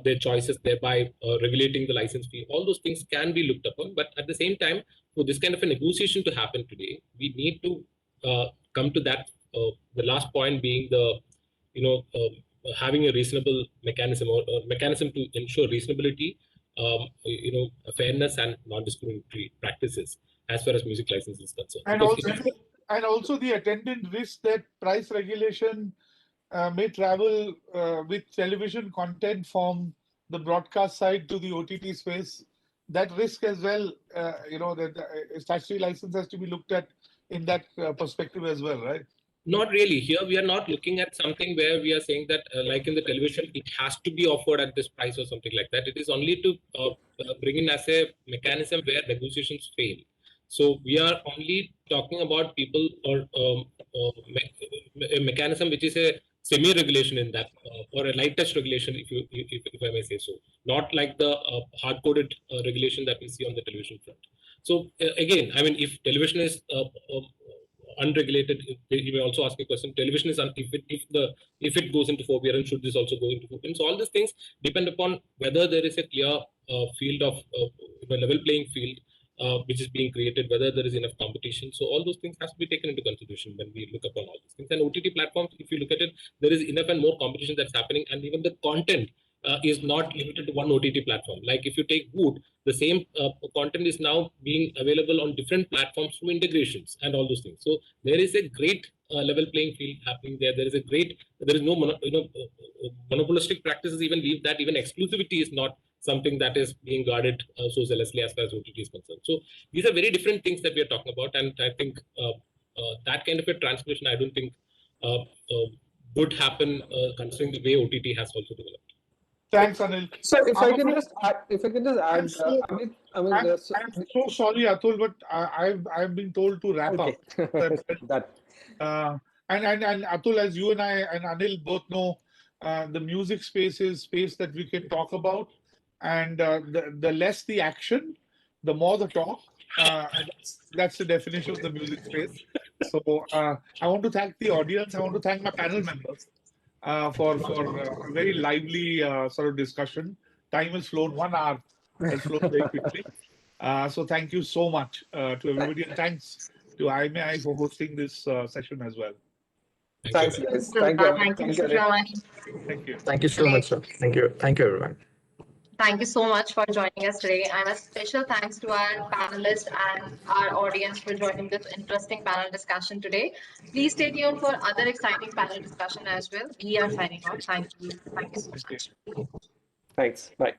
their choices, thereby regulating the license fee, all those things can be looked upon. But at the same time, for this kind of a negotiation to happen today, we need to come to that. The last point being the, having a reasonable mechanism or mechanism to ensure reasonability, fairness and non-discriminatory practices as far as music license is concerned. And also the attendant risk that price regulation may travel with television content from the broadcast side to the OTT space. That risk as well, that statutory license has to be looked at in that perspective as well, right? Not really. Here we are not looking at something where we are saying that, like in the television, it has to be offered at this price or something like that. It is only to bring in as a mechanism where negotiations fail. So we are only talking about people or a mechanism which is a semi-regulation in that, or a light touch regulation, if I may say so. Not like the hard-coded regulation that we see on the television front. So again, I mean, if television is unregulated, you may also ask a question. Television is if it goes into forbearance, should this also go into forbearance? So all these things depend upon whether there is a clear field of level playing field which is being created, whether there is enough competition. So all those things has to be taken into consideration when we look upon all these things. And OTT platforms, if you look at it, there is enough and more competition that's happening, and even the content is not limited to one OTT platform. Like if you take Voot, the same content is now being available on different platforms through integrations and all those things. So there is a great level playing field happening there. There is no monopolistic practices. Even leave that. Even exclusivity is not something that is being guarded so zealously as far as OTT is concerned. So these are very different things that we are talking about, and I think that kind of a transformation, I don't think would happen considering the way OTT has also developed. Thanks, Anil. So if I can just add, Amit, I'm so sorry, Atul, but I've been told to wrap up. That. And Atul, as you and I and Anil both know, the music space is space that we can talk about, and the less the action, the more the talk. That's the definition of the music space. So I want to thank the audience. I want to thank my panel members for a very lively sort of discussion. Time has flown, 1 hour has flown very quickly. So thank you so much to everybody, and thanks to IMAI for hosting this session as well. Thanks, guys. Thank you so much. Thank you. Thank you so much, sir. Thank you. Thank you, everyone. Thank you so much for joining us today, and a special thanks to our panelists and our audience for joining this interesting panel discussion today. Please stay tuned for other exciting panel discussion as well. We are signing off. Thank you. Thank you so much. Thanks. Bye.